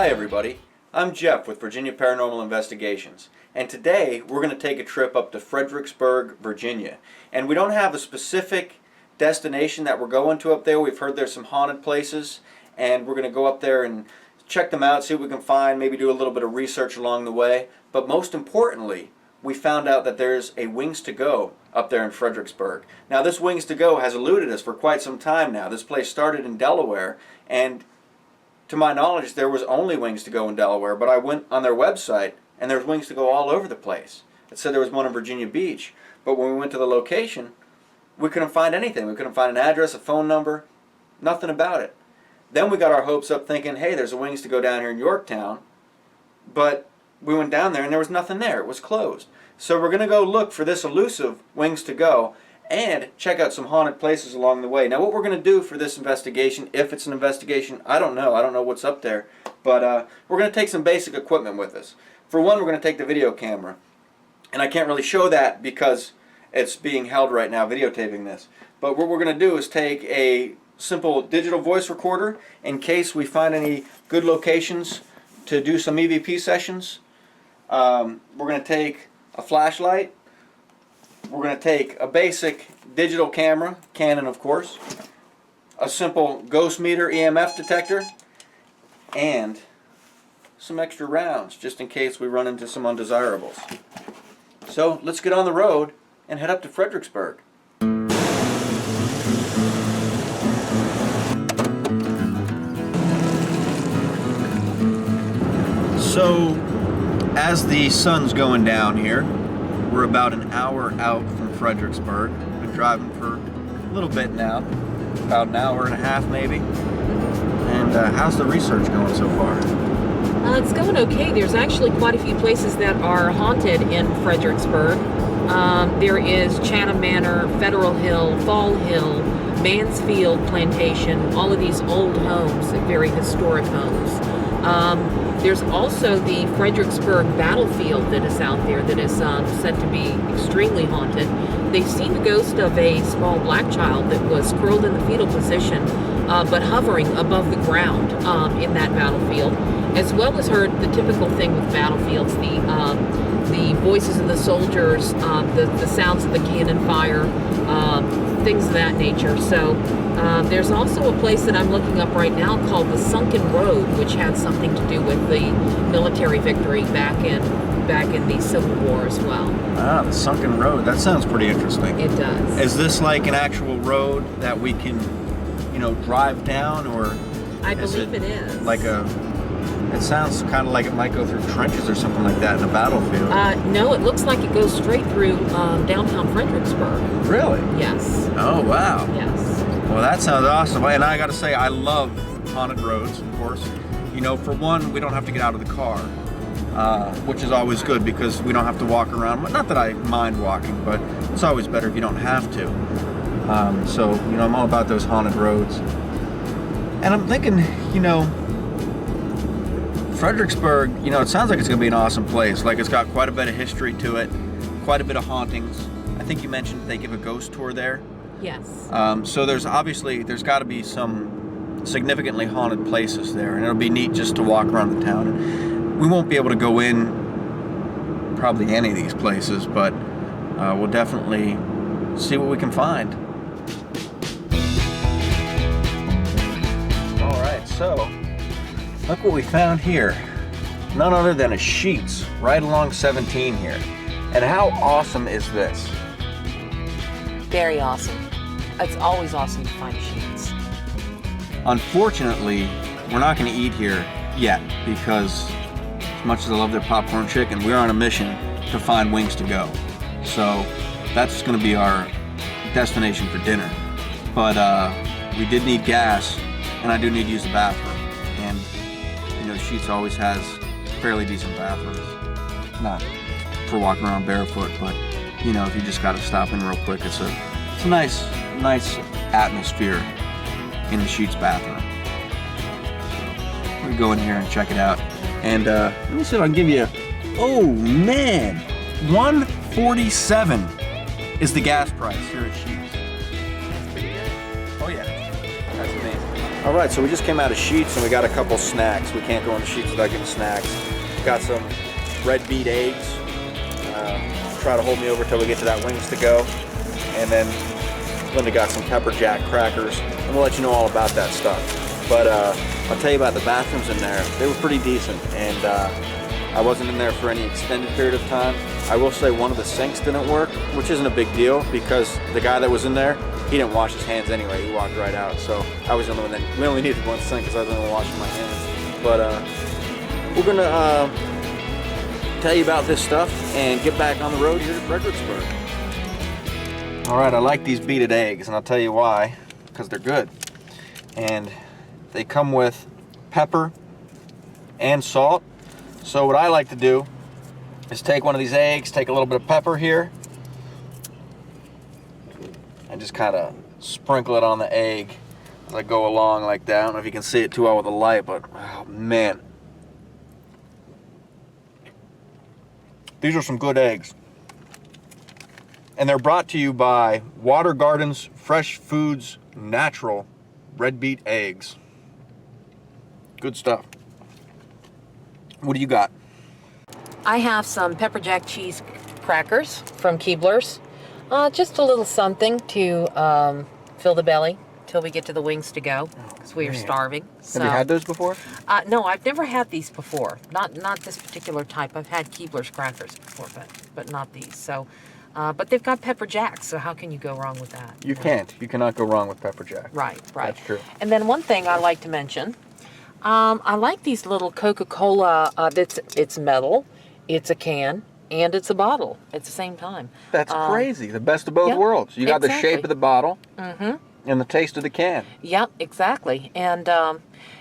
Hi everybody, I'm Jeff with Virginia Paranormal Investigations, and today we're going to take a trip up to Fredericksburg, Virginia. And we don't have a specific destination that we're going to up there. We've heard there's some haunted places, and we're going to go up there and check them out, see what we can find, maybe do a little bit of research along the way. But most importantly, we found out that there's a Wings to Go up there in Fredericksburg. Now this Wings to Go has eluded us for quite some time now. This place started in Delaware, and to my knowledge, there was only Wings to Go in Delaware, but I went on their website and there's Wings to Go all over the place. It said there was one in Virginia Beach, but when we went to the location, we couldn't find anything. We couldn't find an address, a phone number, nothing about it. Then we got our hopes up thinking, hey, there's a Wings to Go down here in Yorktown, but we went down there and there was nothing there. It was closed. So we're going to go look for this elusive Wings to Go and check out some haunted places along the way. Now what we're going to do for this investigation, if it's an investigation, I don't know. I don't know what's up there. But we're going to take some basic equipment with us. For one, we're going to take the video camera. And I can't really show that because it's being held right now, videotaping this. But what we're going to do is take a simple digital voice recorder in case we find any good locations to do some EVP sessions. We're going to take a flashlight. We're going to take a basic digital camera, Canon of course, a simple ghost meter EMF detector, and some extra rounds just in case we run into some undesirables. So let's get on the road and head up to Fredericksburg. So as the sun's going down here, we're about an hour out from Fredericksburg. We've been driving for a little bit now, about an hour and a half maybe. And how's the research going so far? It's going okay. There's actually quite a few places that are haunted in Fredericksburg. There is Chatham Manor, Federal Hill, Fall Hill, Mansfield Plantation, all of these old homes, very historic homes. There's also the Fredericksburg battlefield that is out there that is said to be extremely haunted. They've seen the ghost of a small black child that was curled in the fetal position, but hovering above the ground in that battlefield, as well as heard the typical thing with battlefields, the voices of the soldiers, the sounds of the cannon fire, things of that nature. So there's also a place that I'm looking up right now called the Sunken Road, which had something to do with the military victory back in the Civil War as well. Ah, the Sunken Road. That sounds pretty interesting. It does. Is this like an actual road that we can, drive down, or I believe it is. It sounds kind of like it might go through trenches or something like that in a battlefield. No, it looks like it goes straight through downtown Fredericksburg. Really? Yes. Oh, wow. Yes. Well, that sounds awesome. And I got to say, I love haunted roads, of course. For one, we don't have to get out of the car, which is always good because we don't have to walk around. Not that I mind walking, but it's always better if you don't have to. So, I'm all about those haunted roads. And I'm thinking, Fredericksburg, it sounds like it's going to be an awesome place. Like, it's got quite a bit of history to it, quite a bit of hauntings. I think you mentioned they give a ghost tour there. Yes. So there's got to be some significantly haunted places there, and it'll be neat just to walk around the town. And we won't be able to go in probably any of these places, but we'll definitely see what we can find. All right, so look what we found here. None other than a Sheetz right along 17 here. And how awesome is this? Very awesome. It's always awesome to find Sheetz. Unfortunately, we're not going to eat here yet because as much as I love their popcorn chicken, we're on a mission to find Wings to Go. So that's going to be our destination for dinner. But we did need gas, and I do need to use the bathroom. And Sheetz always has fairly decent bathrooms. Not for walking around barefoot, but if you just got to stop in real quick, it's a nice atmosphere in the Sheetz bathroom. So we'll go in here and check it out. And let me see if I can give you. Oh man, $1.47 is the gas price here at Sheetz. Oh yeah, that's amazing. All right, so we just came out of Sheetz and we got a couple snacks. We can't go into Sheetz without getting snacks. Got some red beet eggs. Try to hold me over till we get to that Wings to Go. And then Linda got some pepper jack crackers. And we'll let you know all about that stuff. But I'll tell you about the bathrooms in there. They were pretty decent. And I wasn't in there for any extended period of time. I will say one of the sinks didn't work, which isn't a big deal because the guy that was in there, he didn't wash his hands anyway. He walked right out. So I was the only one that, we only needed one sink because I was the only one washing my hands. But we're gonna tell you about this stuff and get back on the road here to Fredericksburg. All right, I like these beaded eggs, and I'll tell you why. Because they're good. And they come with pepper and salt. So what I like to do is take one of these eggs, take a little bit of pepper here, and just kind of sprinkle it on the egg as I go along like that. I don't know if you can see it too well with the light, but oh man. These are some good eggs. And they're brought to you by Water Gardens Fresh Foods Natural Red Beet Eggs. Good stuff. What do you got? I have some pepper jack cheese crackers from Keebler's. Just a little something to fill the belly till we get to the Wings to Go, because we are starving. So. Have you had those before? No, I've never had these before. Not this particular type. I've had Keebler's crackers before, but not these. So, but they've got pepper jacks, so how can you go wrong with that? You can't. You cannot go wrong with pepper jack. Right. That's true. And then one thing I like to mention, I like these little Coca-Cola. It's metal, it's a can, and it's a bottle at the same time. That's crazy. The best of both worlds. You got the shape of the bottle and the taste of the can. Yep, exactly. And,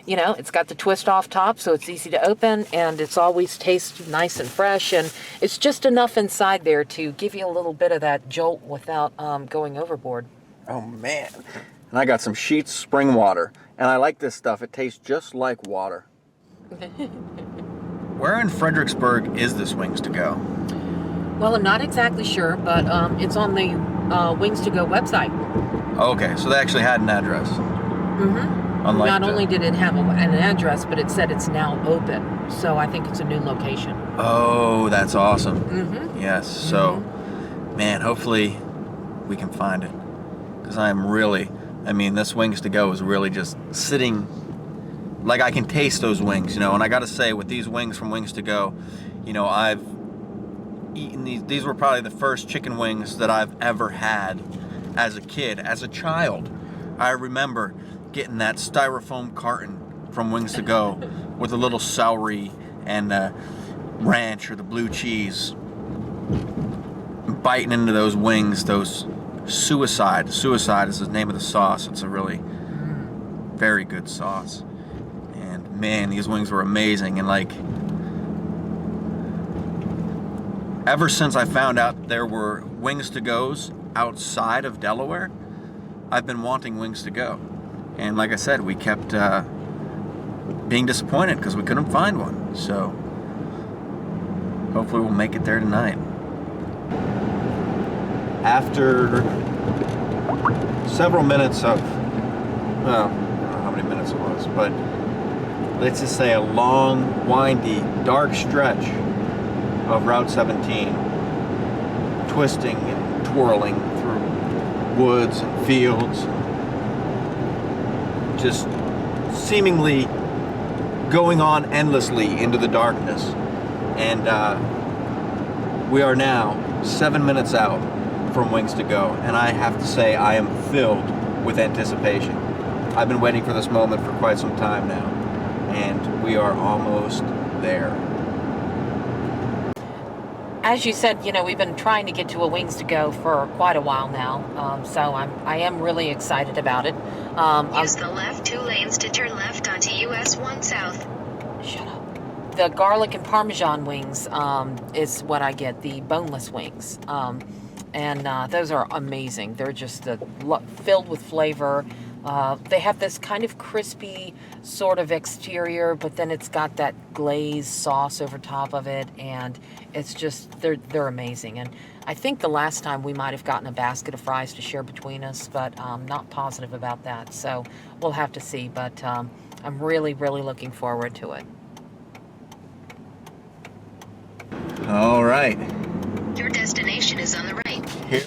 you know, it's got the twist off top, so it's easy to open, and it's always tastes nice and fresh, and it's just enough inside there to give you a little bit of that jolt without going overboard. Oh, man. And I got some Sheetz spring water, and I like this stuff. It tastes just like water. Where in Fredericksburg is this Wings to Go? Well, I'm not exactly sure, but it's on the Wings to Go website. Okay, so they actually had an address. Unlike Not only did it have an address, but it said it's now open. So I think it's a new location. Oh, that's awesome. Yes, so, man, hopefully we can find it. Because this Wings to Go is really just sitting, like I can taste those wings, you know, and I gotta say, with these wings from Wings to Go, you know, I've eaten these were probably the first chicken wings that I've ever had as a kid, as a child. I remember getting that styrofoam carton from Wings to Go with a little celery and ranch or the blue cheese, biting into those wings, those Suicide is the name of the sauce. It's a really very good sauce, and man, these wings were amazing. And like, ever since I found out there were Wings to Go's outside of Delaware, I've been wanting Wings to Go. And like I said, we kept being disappointed because we couldn't find one. So hopefully we'll make it there tonight. After several minutes of, well, I don't know how many minutes it was, but let's just say a long, windy, dark stretch of Route 17, twisting and twirling through woods and fields, just seemingly going on endlessly into the darkness. And we are now 7 minutes out from Wings to Go, and I have to say I am filled with anticipation. I've been waiting for this moment for quite some time now, and we are almost there. As you said, you know, we've been trying to get to a Wings to Go for quite a while now, so I am really excited about it. Use the left 2 lanes to turn left onto US 1 South. Shut up. The garlic and Parmesan wings is what I get, the boneless wings. And those are amazing. They're just filled with flavor. They have this kind of crispy sort of exterior, but then it's got that glazed sauce over top of it, and it's just, they're amazing. And I think the last time we might have gotten a basket of fries to share between us, but I'm not positive about that. So we'll have to see, but I'm really, really looking forward to it. All right. Your destination is on the right. Here.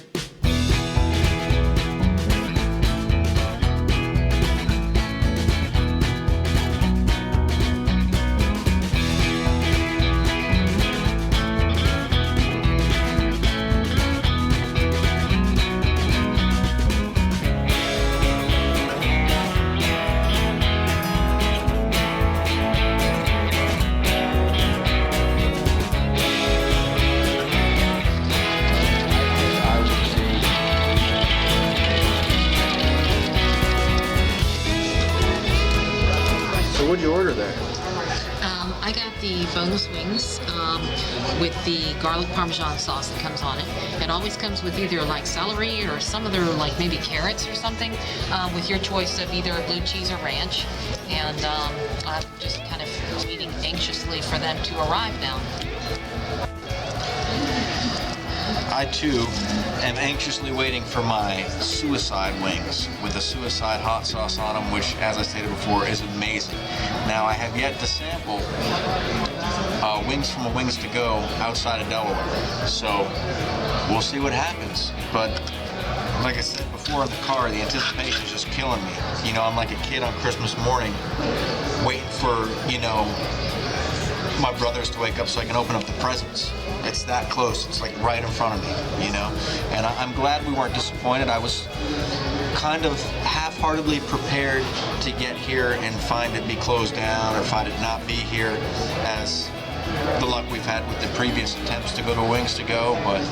So what'd you order there? I got the boneless wings with the garlic parmesan sauce that comes on it. It always comes with either like celery or some other, like maybe carrots or something, with your choice of either blue cheese or ranch. And I'm just kind of waiting anxiously for them to arrive now. I too am anxiously waiting for my suicide wings with the suicide hot sauce on them, which, as I stated before, is amazing. Now, I have yet to sample wings from a Wings to Go outside of Delaware, so we'll see what happens. But like I said before in the car, the anticipation is just killing me. You know, I'm like a kid on Christmas morning waiting for, you know, my brothers to wake up so I can open up the presents. It's that close. It's like right in front of me, you know? And I'm glad we weren't disappointed. I was kind of half-heartedly prepared to get here and find it be closed down or find it not be here, as the luck we've had with the previous attempts to go to Wings to Go. But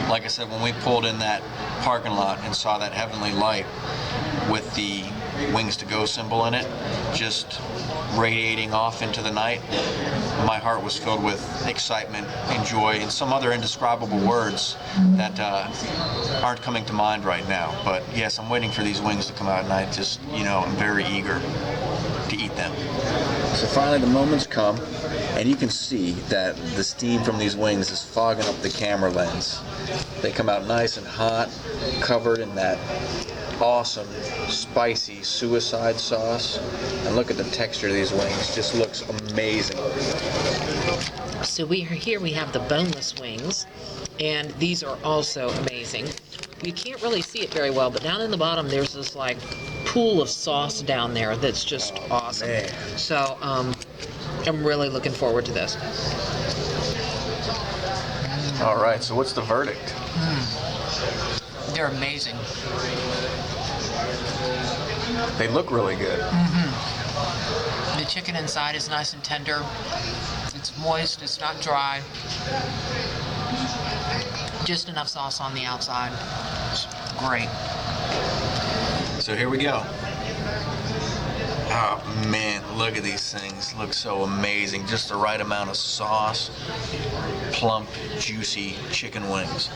like I said, when we pulled in that parking lot and saw that heavenly light with the Wings to Go symbol in it, just radiating off into the night, my heart was filled with excitement and joy and some other indescribable words that aren't coming to mind right now. But yes, I'm waiting for these wings to come out, and I just, you know, I'm very eager to eat them. So finally the moment's come, and you can see that the steam from these wings is fogging up the camera lens. They come out nice and hot, covered in that awesome spicy suicide sauce, and look at the texture of these wings. Just looks amazing. So we have the boneless wings, and these are also amazing. You can't really see it very well, but down in the bottom there's this like pool of sauce down there that's just awesome. Man. So I'm really looking forward to this. All right, so what's the verdict? They're amazing. They look really good. The chicken inside is nice and tender. It's moist, it's not dry. Just enough sauce on the outside. It's great. So here we go. Oh man, look at these things. Look so amazing. Just the right amount of sauce. Plump, juicy chicken wings.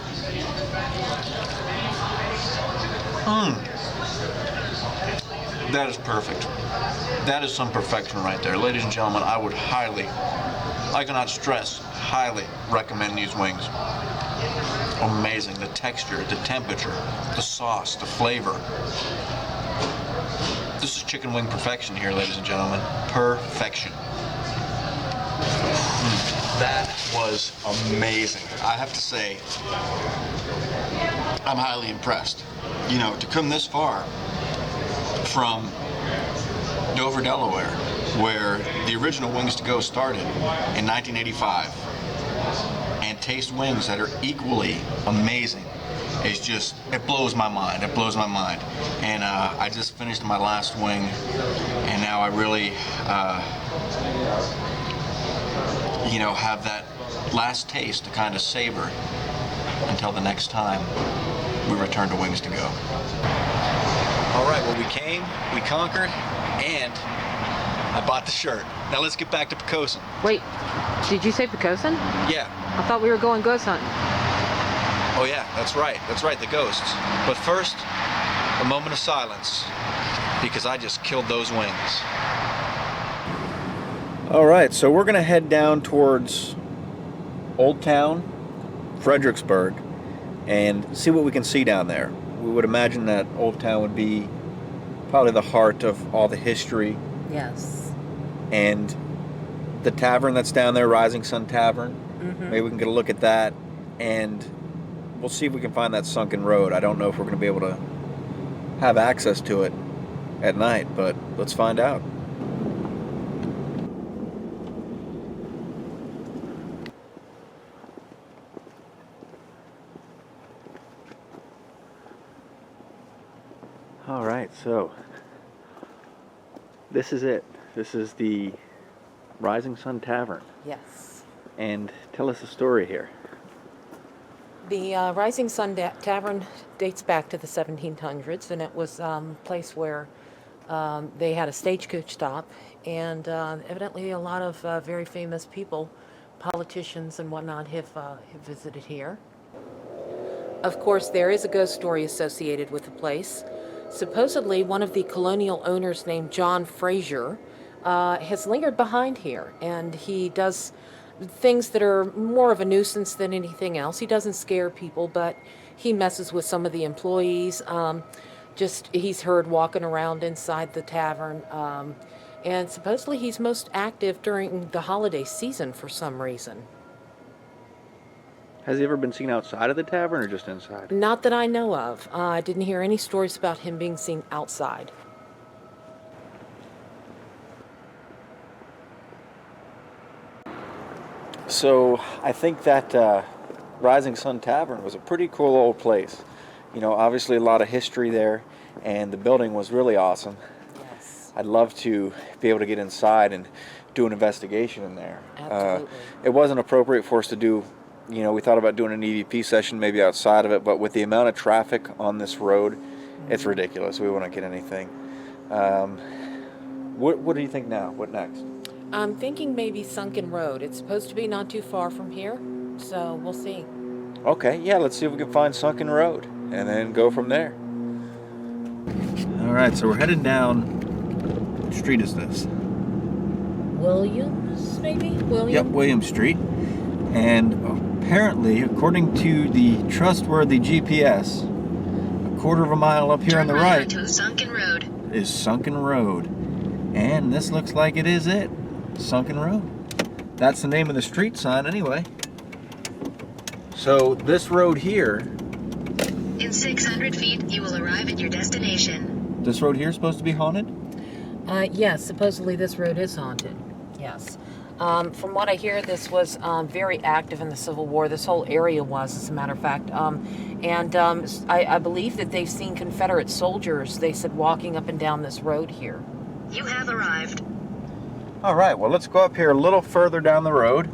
That is perfect. That is some perfection right there. Ladies and gentlemen, I would I cannot stress, highly recommend these wings. Amazing. The texture, the temperature, the sauce, the flavor. This is chicken wing perfection here, ladies and gentlemen. Perfection. That was amazing. I have to say, I'm highly impressed. You know, to come this far from Dover, Delaware, where the original Wings to Go started in 1985, and taste wings that are equally amazing. It's just, it blows my mind. It blows my mind. And I just finished my last wing, and now I really, you know, have that last taste to kind of savor until the next time we return to Wings to Go. All right, well, we came, we conquered, and I bought the shirt. Now let's get back to Pocosin. Wait, did you say Pocosin? Yeah. I thought we were going ghost hunting. Oh yeah, that's right, the ghosts. But first, a moment of silence, because I just killed those wings. All right, so we're gonna head down towards Old Town, Fredericksburg, and see what we can see down there. We would imagine that Old Town would be probably the heart of all the history. Yes. And the tavern that's down there, Rising Sun Tavern, maybe we can get a look at that, and we'll see if we can find that Sunken Road. I don't know if we're going to be able to have access to it at night, but let's find out. All right, so this is it. This is the Rising Sun Tavern. Yes. And tell us a story here. The Rising Sun Tavern dates back to the 1700s, and it was a place where they had a stagecoach stop, and evidently a lot of very famous people, politicians and whatnot, have visited here. Of course, there is a ghost story associated with the place. Supposedly, one of the colonial owners named John Fraser has lingered behind here, and he does things that are more of a nuisance than anything else. He doesn't scare people, but he messes with some of the employees. He's heard walking around inside the tavern, and supposedly he's most active during the holiday season for some reason. Has he ever been seen outside of the tavern or just inside? Not that I know of. I didn't hear any stories about him being seen outside. So I think that Rising Sun Tavern was a pretty cool old place. You know, obviously a lot of history there, and the building was really awesome. Yes. I'd love to be able to get inside and do an investigation in there. Absolutely. It wasn't appropriate for us to do, you know, we thought about doing an EVP session maybe outside of it, but with the amount of traffic on this road, it's ridiculous. We wouldn't get anything. What do you think now? What next? I'm thinking maybe Sunken Road. It's supposed to be not too far from here, so we'll see. Okay, yeah, let's see if we can find Sunken Road and then go from there. All right, so we're headed down. What street is this? Williams, maybe? Williams? Yep, William Street. And apparently, according to the trustworthy GPS, a quarter of a mile up here on the right to Sunken Road. is Sunken Road. And this looks like it is it. Sunken Road. That's the name of the street sign anyway. So this road here, In 600 feet, you will arrive at your destination. this road here is supposed to be haunted? Yes, supposedly this road is haunted. Yes. From what I hear, this was very active in the Civil War. This whole area was, as a matter of fact. I believe that they've seen Confederate soldiers, they said, walking up and down this road here. You have arrived. All right, well, let's go up here a little further down the road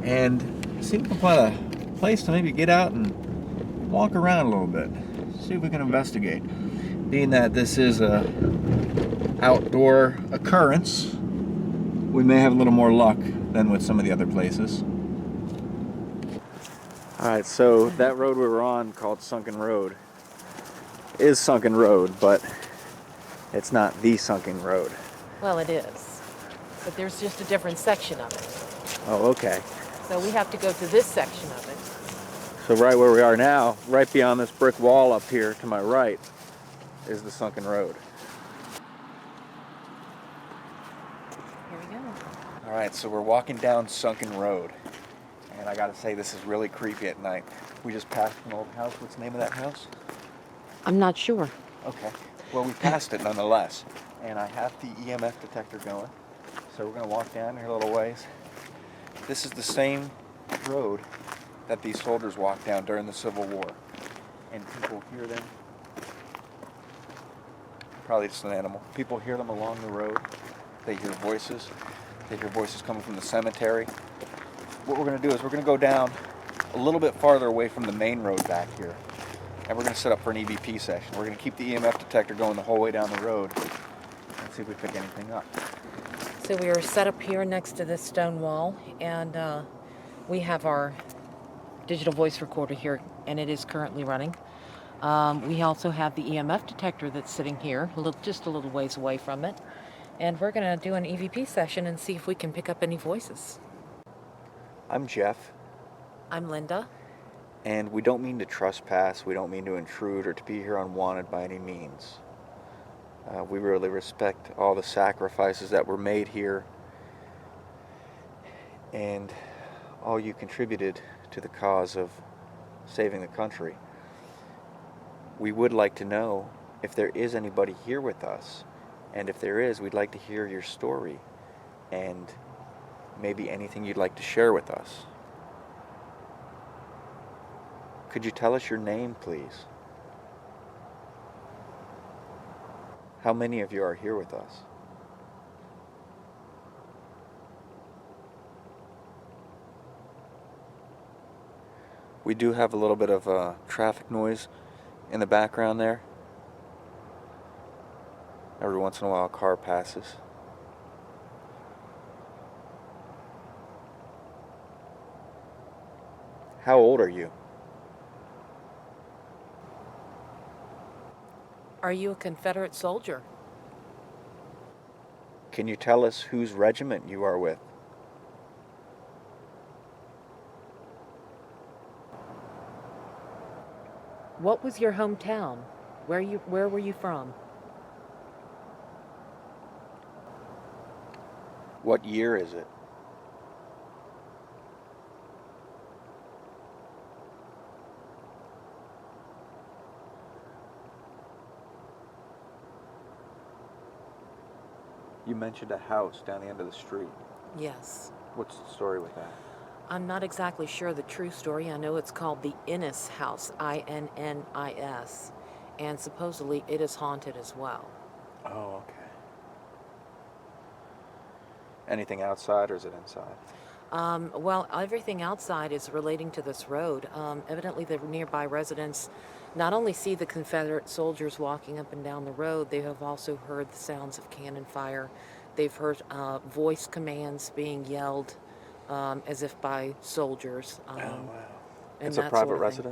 and see if we can find a place to maybe get out and walk around a little bit. See if we can investigate. Being that this is a outdoor occurrence, we may have a little more luck than with some of the other places. All right, so that road we were on, called Sunken Road, is Sunken Road, but it's not the Sunken Road. Well, it is. But there's just a different section of it. Oh, okay. So we have to go to this section of it. So right where we are now, right beyond this brick wall up here to my right, is the Sunken Road. Here we go. All right, so we're walking down Sunken Road, and I gotta say, this is really creepy at night. We just passed an old house. What's the name of that house? I'm not sure. Okay. Well, we passed it nonetheless, and I have the EMF detector going. So we're gonna walk down here a little ways. This is the same road that these soldiers walked down during the Civil War, and people hear them. Probably just an animal. People hear them along the road. They hear voices. They hear voices coming from the cemetery. What we're gonna do is we're gonna go down a little bit farther away from the main road back here, and we're gonna set up for an EVP session. We're gonna keep the EMF detector going the whole way down the road and see if we pick anything up. So we are set up here next to this stone wall, and we have our digital voice recorder here, and it is currently running. We also have the EMF detector that's sitting here, just a little ways away from it. And we're going to do an EVP session and see if we can pick up any voices. I'm Jeff, I'm Linda. and we don't mean to trespass, we don't mean to intrude or to be here unwanted by any means. We really respect all the sacrifices that were made here and all you contributed to the cause of saving the country. We would like to know if there is anybody here with us, and if there is, we'd like to hear your story and maybe anything you'd like to share with us. Could you tell us your name, please? How many of you are here with us? We do have a little bit of traffic noise in the background there. Every once in a while a car passes. How old are you? Are you a Confederate soldier? Can you tell us whose regiment you are with? What was your hometown? Where were you from? What year is it? You mentioned a house down the end of the street. Yes. What's the story with that? I'm not exactly sure the true story. I know it's called the Innis House, Innis, and supposedly it is haunted as well. Oh, okay. Anything outside or is it inside? Well, everything outside is relating to this road. Evidently, the nearby residents not only see the Confederate soldiers walking up and down the road, they have also heard the sounds of cannon fire. They've heard voice commands being yelled as if by soldiers. Oh, wow. And It's a that private sort of thing.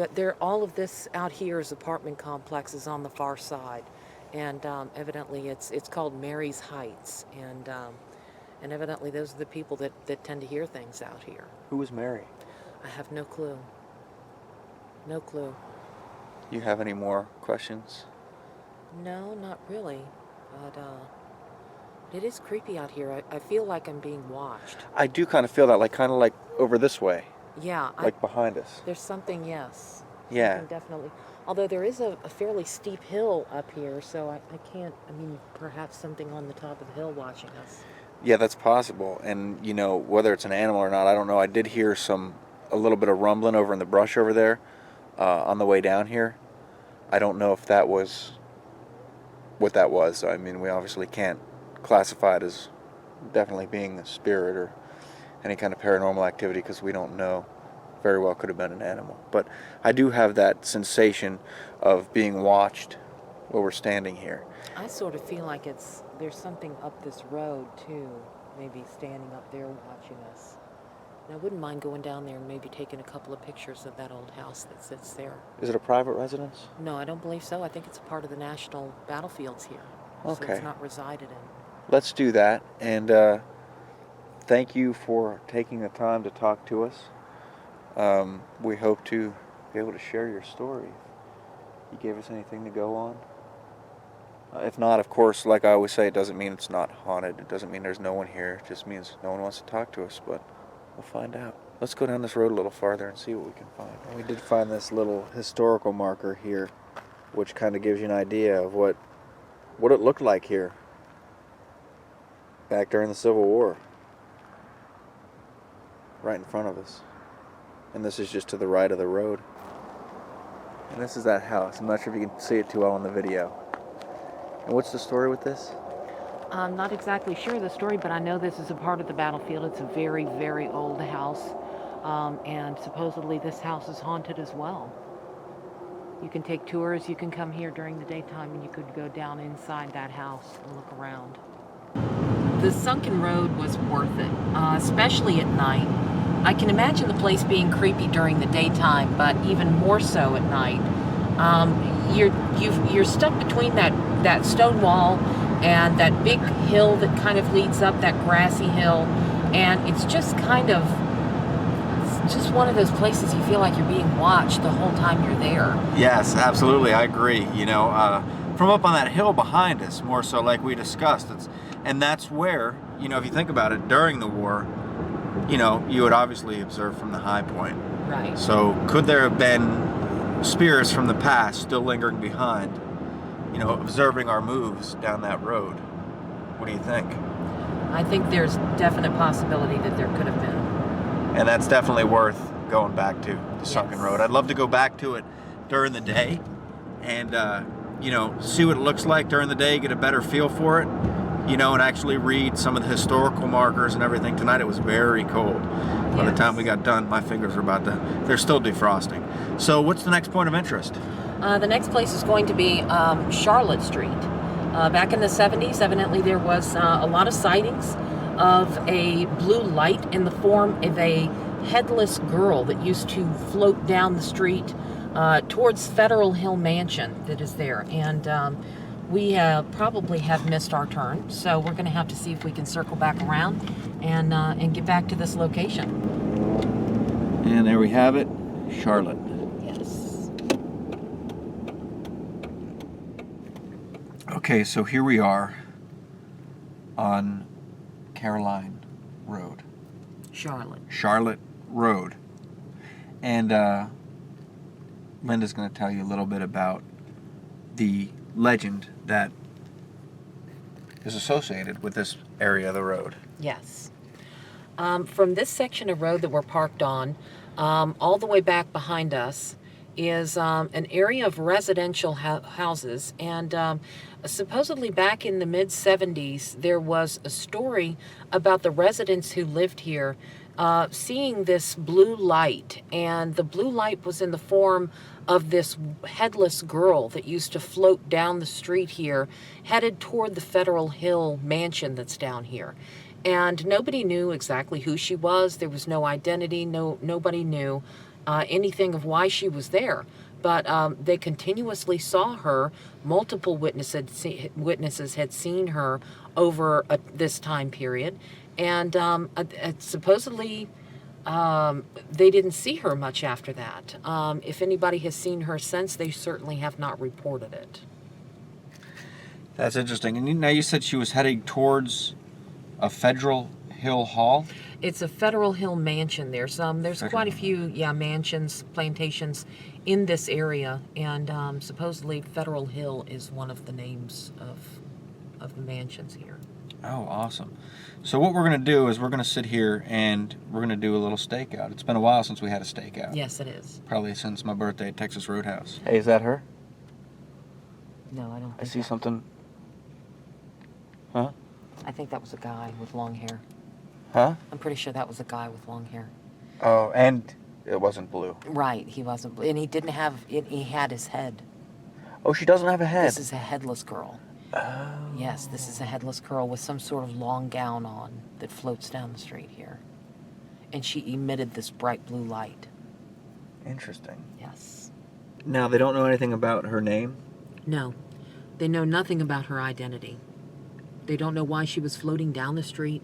residence? All of this out here is apartment complexes on the far side, and evidently it's called Mary's Heights, and evidently those are the people that tend to hear things out here. Who was Mary? I have no clue. No clue. You have any more questions? No, not really. But it is creepy out here. I feel like I'm being watched. I do kind of feel that, kind of like over this way, Yeah. like behind us. There's something, yes. Yeah. Something definitely. Although there is a fairly steep hill up here, so I can't, perhaps something on the top of the hill watching us. Yeah, that's possible. And, whether it's an animal or not, I don't know. I did hear a little bit of rumbling over in the brush over there on the way down here. I don't know if that was what that was. We obviously can't classify it as definitely being a spirit or any kind of paranormal activity because we don't know. Very well could have been an animal. But I do have that sensation of being watched while we're standing here. I sort of feel like there's something up this road too, maybe standing up there watching us. And I wouldn't mind going down there and maybe taking a couple of pictures of that old house that sits there. Is it a private residence? No, I don't believe so. I think it's a part of the national battlefields here. Okay. So it's not resided in. Let's do that. And thank you for taking the time to talk to us. We hope to be able to share your story. You gave us anything to go on? If not, of course, like I always say, it doesn't mean it's not haunted. It doesn't mean there's no one here. It just means no one wants to talk to us, but we'll find out. Let's go down this road a little farther and see what we can find. And we did find this little historical marker here, which kind of gives you an idea of what it looked like here back during the Civil War. Right in front of us. And this is just to the right of the road. And this is that house. I'm not sure if you can see it too well in the video. And what's the story with this? I'm not exactly sure of the story, but I know this is a part of the battlefield. It's a very, very old house. And supposedly this house is haunted as well. You can take tours. You can come here during the daytime and you could go down inside that house and look around. The Sunken Road was worth it, especially at night. I can imagine the place being creepy during the daytime, but even more so at night. You're stuck between that stone wall and that big hill that kind of leads up, that grassy hill, and it's just one of those places you feel like you're being watched the whole time you're there. Yes, absolutely. I agree. From up on that hill behind us, more so like we discussed, and that's where, if you think about it, during the war, you would obviously observe from the high point. Right. So could there have been spirits from the past still lingering behind, observing our moves down that road? What do you think? I think there's definite possibility that there could have been. And that's definitely worth going back to, the Sunken Road. I'd love to go back to it during the day and, see what it looks like during the day, get a better feel for it, and actually read some of the historical markers and everything. Tonight it was very cold. By the time we got done, my fingers were they're still defrosting. So what's the next point of interest? The next place is going to be Charlotte Street. Back in the 70s, evidently there was a lot of sightings of a blue light in the form of a headless girl that used to float down the street towards Federal Hill Mansion that is there. And we probably have missed our turn, so we're going to have to see if we can circle back around and get back to this location. And there we have it, Charlotte. Yes. Okay, so here we are on Caroline Road. Charlotte Road. And Linda's going to tell you a little bit about the legend that is associated with this area of the road. Yes. From this section of road that we're parked on, all the way back behind us is an area of residential houses, and supposedly back in the mid-70s there was a story about the residents who lived here seeing this blue light, and the blue light was in the form of this headless girl that used to float down the street here, headed toward the Federal Hill Mansion that's down here. And nobody knew exactly who she was. There was no identity. Nobody knew anything of why she was there. But they continuously saw her. Multiple witnesses had seen her over this time period. And supposedly they didn't see her much after that. If anybody has seen her since, they certainly have not reported it. That's interesting. And now you said she was heading towards a Federal Hill Hall? It's a Federal Hill Mansion. There's quite a few mansions, plantations in this area, and supposedly Federal Hill is one of the names of the mansions here. Oh, awesome. So what we're going to do is we're going to sit here and we're going to do a little stakeout. It's been a while since we had a stakeout. Yes, it is. Probably since my birthday at Texas Roadhouse. Hey, is that her? No, I don't. I see something. Huh? I think that was a guy with long hair. Huh? I'm pretty sure that was a guy with long hair. Oh, and it wasn't blue. Right, he wasn't, and he didn't have it. He had his head. Oh, she doesn't have a head. This is a headless girl. Oh. Yes, this is a headless girl with some sort of long gown on that floats down the street here. And she emitted this bright blue light. Interesting. Yes. Now, they don't know anything about her name? No, they know nothing about her identity. They don't know why she was floating down the street,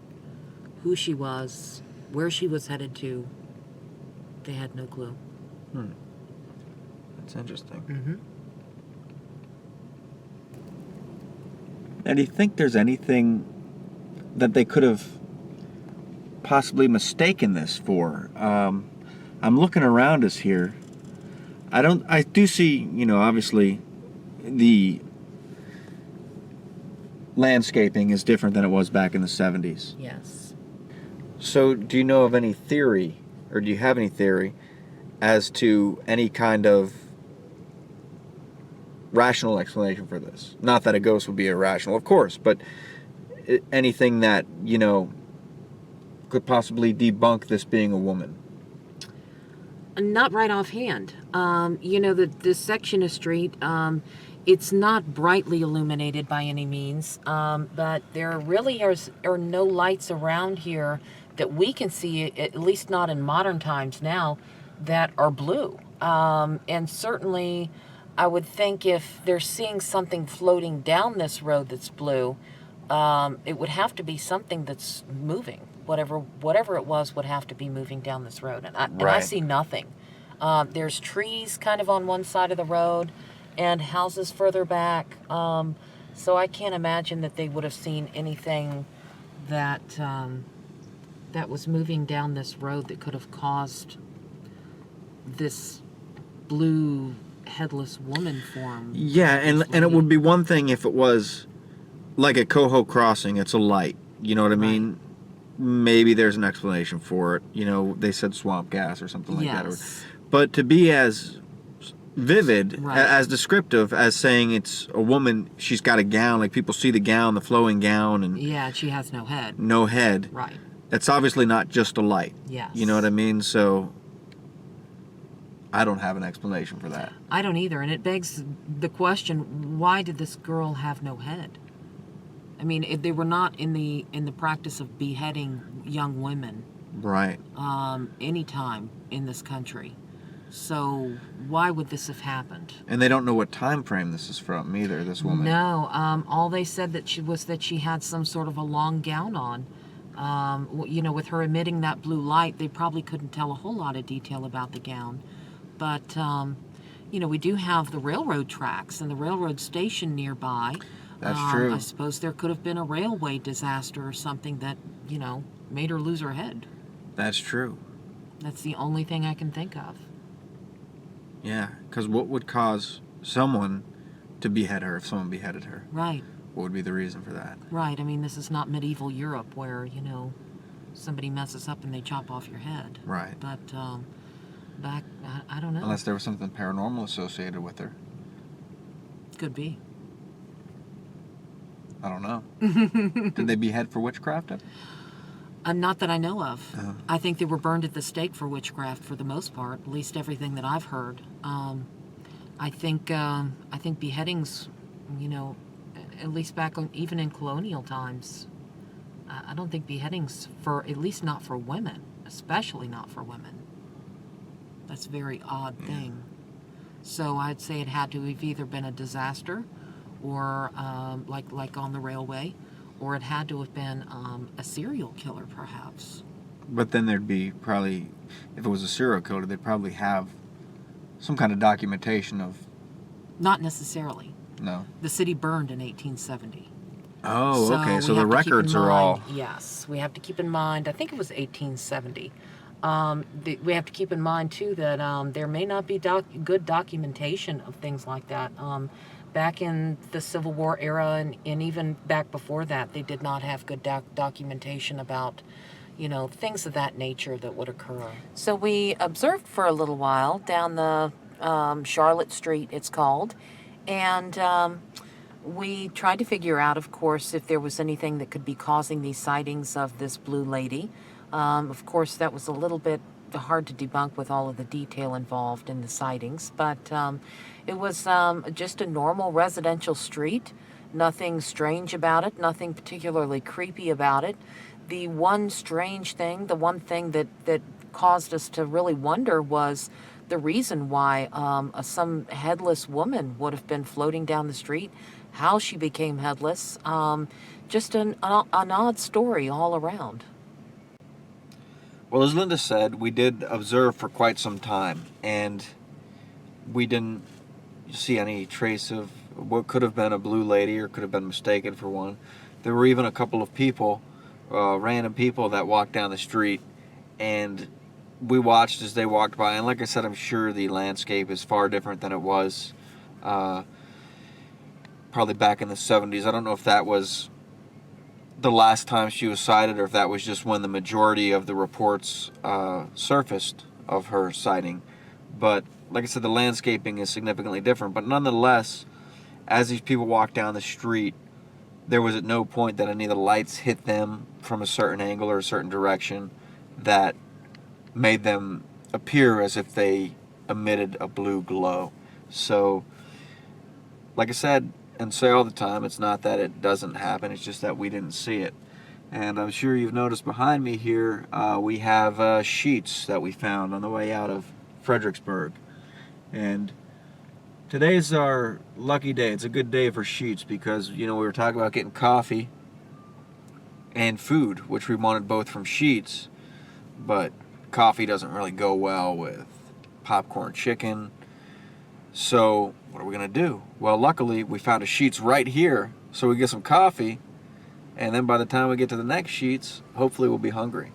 who she was, where she was headed to. They had no clue. That's interesting. Mm-hmm. Now, do you think there's anything that they could have possibly mistaken this for? I'm looking around us here. I do see, obviously the landscaping is different than it was back in the 70s. Yes. So do you know of any theory, or do you have any theory as to any kind of rational explanation for this? Not that a ghost would be irrational, of course, but anything that, could possibly debunk this being a woman? Not right offhand. This section of street, it's not brightly illuminated by any means, but there really are no lights around here that we can see, at least not in modern times now, that are blue. And certainly, I would think if they're seeing something floating down this road that's blue, it would have to be something that's moving. Whatever it was would have to be moving down this road. And I Right. see nothing. There's trees kind of on one side of the road and houses further back. So I can't imagine that they would have seen anything that that was moving down this road that could have caused this blue headless woman form. Yeah, and it would be one thing if it was like at Coho Crossing, it's a light. You know what I mean? Maybe there's an explanation for it. You know, they said swamp gas or something like that. Yes. But to be as vivid, Right. as descriptive as saying it's a woman, she's got a gown, like people see the gown, the flowing gown, and Yeah, she has no head. no head. Right. That's obviously not just a light. Yes. You know what I mean? So I don't have an explanation for that. I don't either, and it begs the question: why did this girl have no head? I mean, if they were not in the practice of beheading young women Right. any time in this country, so why would this have happened? And they don't know what time frame this is from either, this woman. No, all they said that she had some sort of a long gown on. You know, with her emitting that blue light, they probably couldn't tell a whole lot of detail about the gown. But, you know, we do have the railroad tracks and the railroad station nearby. That's true. I suppose there could have been a railway disaster or something that, you know, made her lose her head. That's true. That's the only thing I can think of. Yeah, because what would cause someone to behead her if someone beheaded her? Right, What would be the reason for that? right. I mean, this is not medieval Europe where, you know, somebody messes up and they chop off your head. Right. But back, I don't know. Unless there was something paranormal associated with her. Could be. I don't know. Did they behead for witchcraft? Not that I know of. Oh. I think they were burned at the stake for witchcraft for the most part, at least everything that I've heard. I think beheadings, you know, at least back on, even in colonial times, I don't think beheadings for, at least not for women, especially not for women. That's a very odd thing. So I'd say it had to have either been a disaster, or like on the railway, or it had to have been a serial killer, perhaps. But then there'd be probably, if it was a serial killer, they'd probably have some kind of documentation of... Not necessarily. No. The city burned in 1870. Oh, okay. we So the have to keep in records are all... mind- Yes, we have to keep in mind, I think it was 1870. We have to keep in mind, too, that there may not be good documentation of things like that. Back in the Civil War era and even back before that, they did not have good documentation about, you know, things of that nature that would occur. So we observed for a little while down the Charlotte Street, it's called, and we tried to figure out, of course, if there was anything that could be causing these sightings of this blue lady. Of course, that was a little bit hard to debunk with all of the detail involved in the sightings, but it was just a normal residential street. Nothing strange about it, nothing particularly creepy about it. The one strange thing, the one thing that caused us to really wonder was the reason why some headless woman would have been floating down the street, how she became headless. Just an odd story all around. Well, as Linda said, we did observe for quite some time, and we didn't see any trace of what could have been a blue lady or could have been mistaken for one. There were even a couple of people, random people, that walked down the street, and we watched as they walked by. And like I said, I'm sure the landscape is far different than it was probably back in the 70s. I don't know if that was the last time she was sighted, or if that was just when the majority of the reports surfaced of her sighting. But like I said, the landscaping is significantly different. But nonetheless, as these people walked down the street, there was at no point that any of the lights hit them from a certain angle or a certain direction that made them appear as if they emitted a blue glow. So, like I said, and say all the time, it's not that it doesn't happen, it's just that we didn't see it. And I'm sure you've noticed behind me here, we have sheets that we found on the way out of Fredericksburg. And today's our lucky day. It's a good day for sheets because, you know, we were talking about getting coffee and food, which we wanted both from sheets, but coffee doesn't really go well with popcorn chicken. So what are we gonna do? Well, luckily we found a sheets right here, so we get some coffee, and then by the time we get to the next sheets, hopefully we'll be hungry.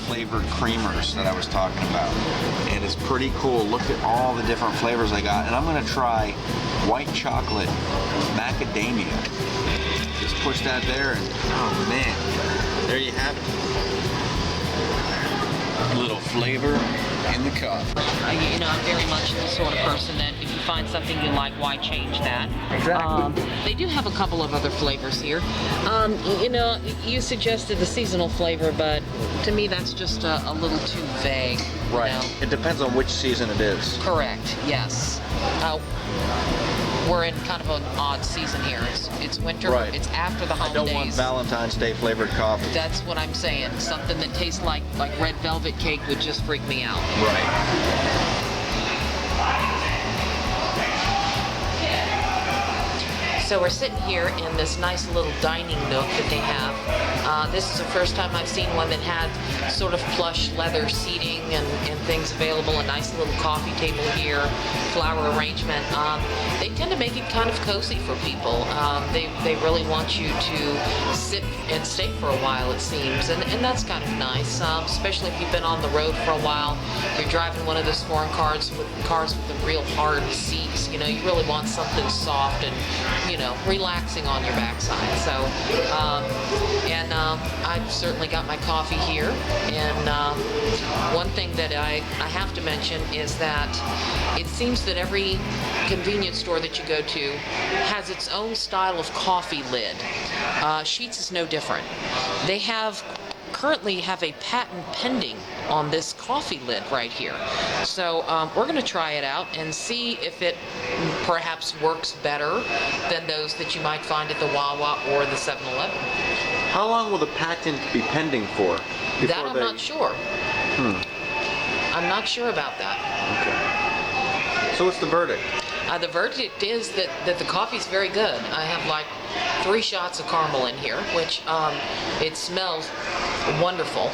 Flavored creamers that I was talking about, and it's pretty cool. Look at all the different flavors I got, and I'm gonna try white chocolate macadamia. Just push that there, and oh man, there you have it. A little flavor in the cup. You know, I'm very much the sort of person that if you find something you like, why change that? Exactly. They do have a couple of other flavors here. You know, you suggested the seasonal flavor, but to me that's just a little too vague. Right. You know? It depends on which season it is. Correct, yes. We're in kind of an odd season here. It's winter. Right. It's after the I holidays. don't want Valentine's Day flavored coffee. That's what I'm saying. Something that tastes like red velvet cake would just freak me out. Right. So we're sitting here in this nice little dining nook that they have. This is the first time I've seen one that had sort of plush leather seating and things available, a nice little coffee table here, flower arrangement. They tend to make it kind of cozy for people. They really want you to sit and stay for a while, it seems, and that's kind of nice, especially if you've been on the road for a while. You're driving one of those foreign cars with the real hard seats. You know, you really want something soft and, you know, relaxing on your backside. So, I've certainly got my coffee here. And one thing that I have to mention is that it seems that every convenience store that you go to has its own style of coffee lid. Sheetz is no different. They currently have a patent pending on this coffee lid right here. So we're going to try it out and see if it perhaps works better than those that you might find at the Wawa or the 7-Eleven. How long will the patent be pending for? That I'm not sure. I'm not sure about that. Okay. So what's the verdict? The verdict is that the coffee's very good. I have like 3 shots of caramel in here, which it smells wonderful.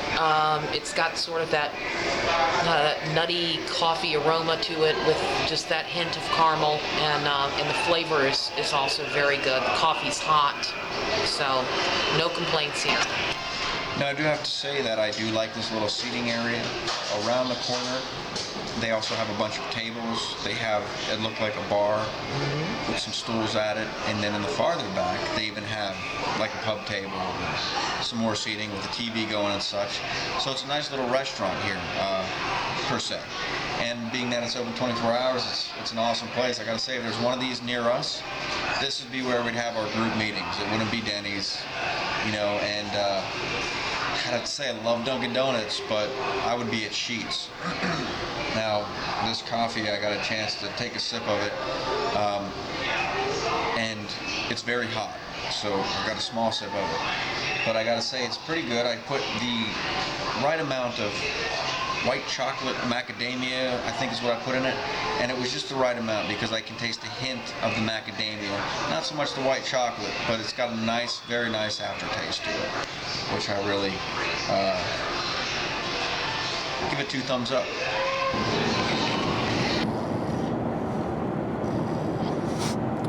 It's got sort of that nutty coffee aroma to it with just that hint of caramel, and the flavor is also very good. The coffee's hot, so no complaints here. Now I do have to say that I do like this little seating area around the corner. They also have a bunch of tables. They have, it looked like a bar with some stools at it. And then in the farther back, they even have like a pub table, some more seating with a TV going and such. So it's a nice little restaurant here, per se. And being that it's open 24 hours, it's an awesome place. I gotta say, if there's one of these near us, this would be where we'd have our group meetings. It wouldn't be Denny's, you know, and I'd have to say I love Dunkin' Donuts, but I would be at Sheetz. Now, this coffee, I got a chance to take a sip of it, and it's very hot, so I got a small sip of it. But I gotta say, it's pretty good. I put the right amount of white chocolate macadamia, I think is what I put in it, and it was just the right amount because I can taste a hint of the macadamia. Not so much the white chocolate, but it's got a nice, very nice aftertaste to it, which I really give it 2 thumbs up.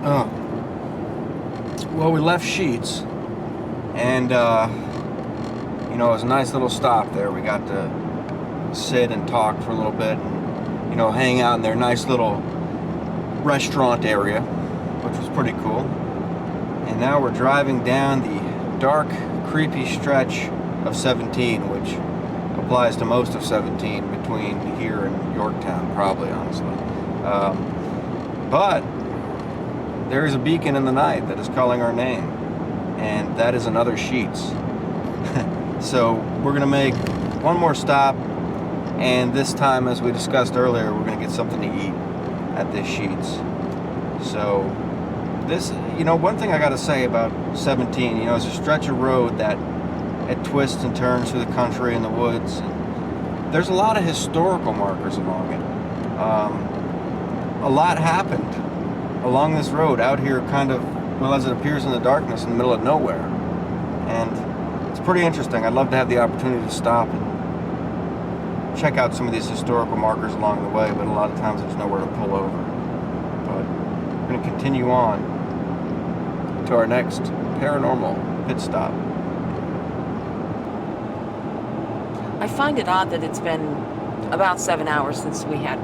Oh. Well, we left Sheetz, and you know, it was a nice little stop there. We got to sit and talk for a little bit, and, you know, hang out in their nice little restaurant area, which was pretty cool. And now we're driving down the dark, creepy stretch of 17, which applies to most of 17 between here and Yorktown, probably, honestly. But there is a beacon in the night that is calling our name, and that is another Sheets. So we're gonna make one more stop, and this time, as we discussed earlier, we're gonna get something to eat at this Sheets. So this, one thing I gotta say about 17, it's a stretch of road that it twists and turns through the country and the woods. And there's a lot of historical markers along it. A lot happened along this road out here, kind of, as it appears in the darkness in the middle of nowhere. And it's pretty interesting. I'd love to have the opportunity to stop and check out some of these historical markers along the way, but a lot of times there's nowhere to pull over. But we're going to continue on to our next paranormal pit stop. I find it odd that it's been about 7 hours since we had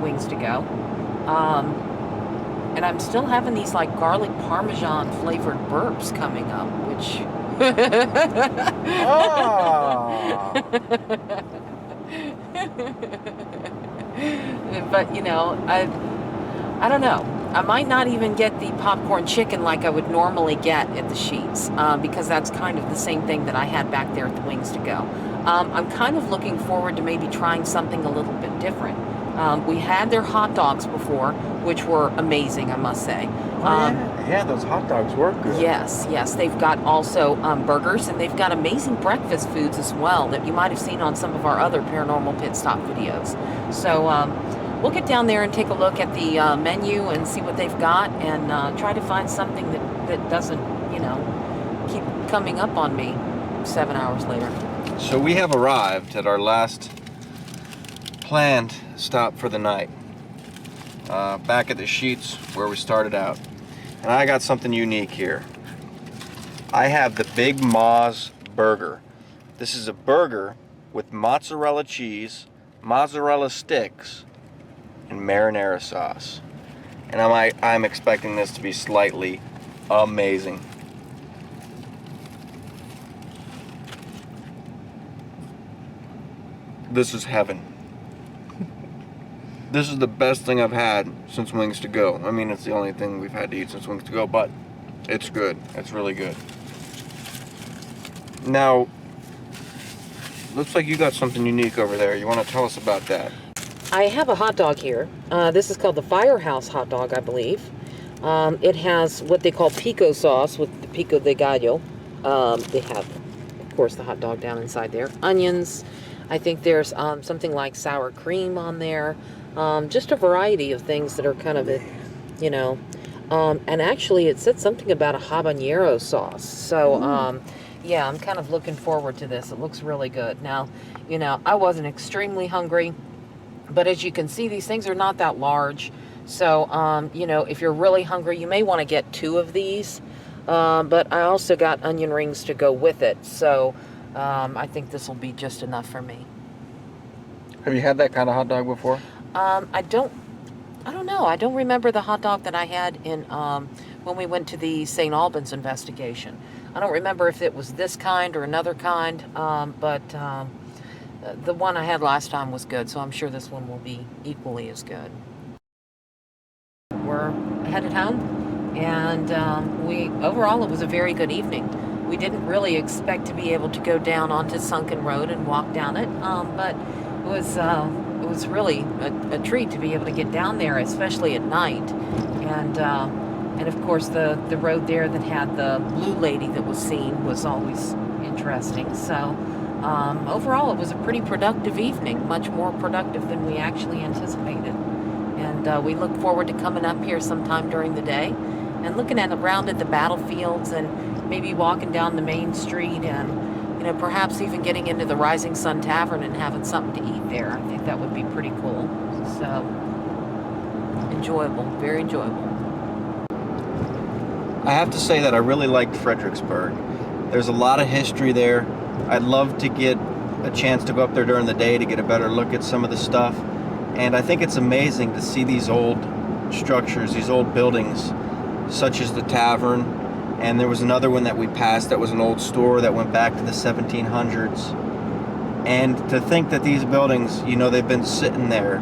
wings to go. And I'm still having these like garlic parmesan flavored burps coming up, which but I don't know. I might not even get the popcorn chicken like I would normally get at the Sheets, because that's kind of the same thing that I had back there at the Wings to Go. I'm kind of looking forward to maybe trying something a little bit different. We had their hot dogs before, which were amazing, I must say. Yeah, those hot dogs were good. Yes. They've got also burgers, and they've got amazing breakfast foods as well that you might have seen on some of our other Paranormal Pit Stop videos. So we'll get down there and take a look at the menu and see what they've got, and try to find something that doesn't, keep coming up on me 7 hours later. So we have arrived at our last planned stop for the night, back at the Sheets where we started out. And I got something unique here. I have the Big Ma's Burger. This is a burger with mozzarella cheese, mozzarella sticks, and marinara sauce. And I'm expecting this to be slightly amazing. This is heaven. This is the best thing I've had since Wings to Go. I mean, it's the only thing we've had to eat since Wings to Go, but it's good. It's really good. Now, looks like you got something unique over there. You want to tell us about that? I have a hot dog here. This is called the Firehouse hot dog, I believe. It has what they call pico sauce with the pico de gallo. They have, of course, the hot dog down inside there. Onions. I think there's something like sour cream on there. Just a variety of things that are kind of, and actually it said something about a habanero sauce. So, yeah, I'm kind of looking forward to this. It looks really good. Now, I wasn't extremely hungry, but as you can see, these things are not that large. So, if you're really hungry, you may want to get 2 of these. But I also got onion rings to go with it. So, I think this will be just enough for me. Have you had that kind of hot dog before? I don't know. I don't remember the hot dog that I had in when we went to the St. Albans investigation. I don't remember if it was this kind or another kind, but the one I had last time was good, so I'm sure this one will be equally as good. We're headed home, and overall it was a very good evening. We didn't really expect to be able to go down onto Sunken Road and walk down it, but it was really a treat to be able to get down there, especially at night. And of course the road there that had the blue lady that was seen was always interesting. So overall it was a pretty productive evening, much more productive than we actually anticipated. And we look forward to coming up here sometime during the day and looking around at the battlefields and maybe walking down the main street and perhaps even getting into the Rising Sun Tavern and having something to eat there. I think that would be pretty cool. So, enjoyable, very enjoyable. I have to say that I really liked Fredericksburg. There's a lot of history there. I'd love to get a chance to go up there during the day to get a better look at some of the stuff. And I think it's amazing to see these old structures, these old buildings, such as the tavern. And there was another one that we passed that was an old store that went back to the 1700s. And to think that these buildings, they've been sitting there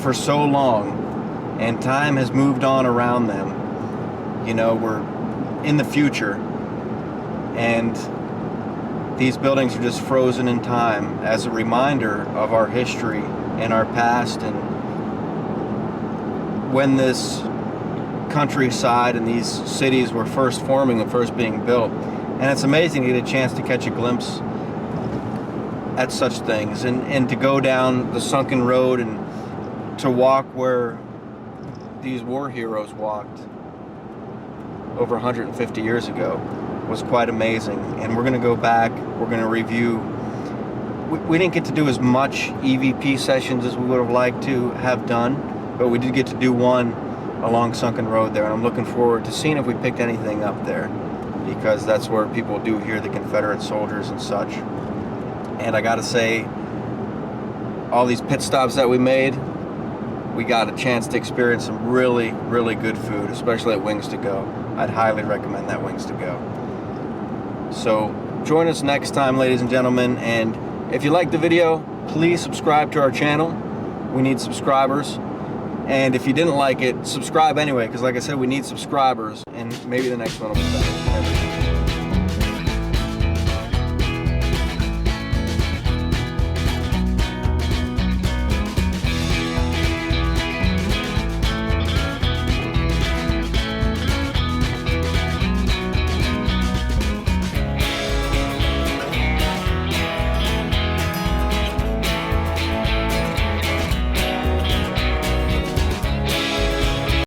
for so long, and time has moved on around them. You know, we're in the future, and these buildings are just frozen in time as a reminder of our history and our past, and when this countryside and these cities were first forming and first being built. And it's amazing to get a chance to catch a glimpse at such things, and to go down the Sunken Road and to walk where these war heroes walked over 150 years ago was quite amazing. And we're going to go back, we're going to review. We didn't get to do as much EVP sessions as we would have liked to have done, but we did get to do one along Sunken Road there, and I'm looking forward to seeing if we picked anything up there, because that's where people do hear the Confederate soldiers and such. And I gotta say, all these pit stops that we made, we got a chance to experience some really, really good food, especially at Wings to Go. I'd highly recommend that Wings to Go. So join us next time, ladies and gentlemen, and if you liked the video, please subscribe to our channel. We need subscribers. And if you didn't like it, subscribe anyway, because like I said, we need subscribers, and maybe the next one will be better.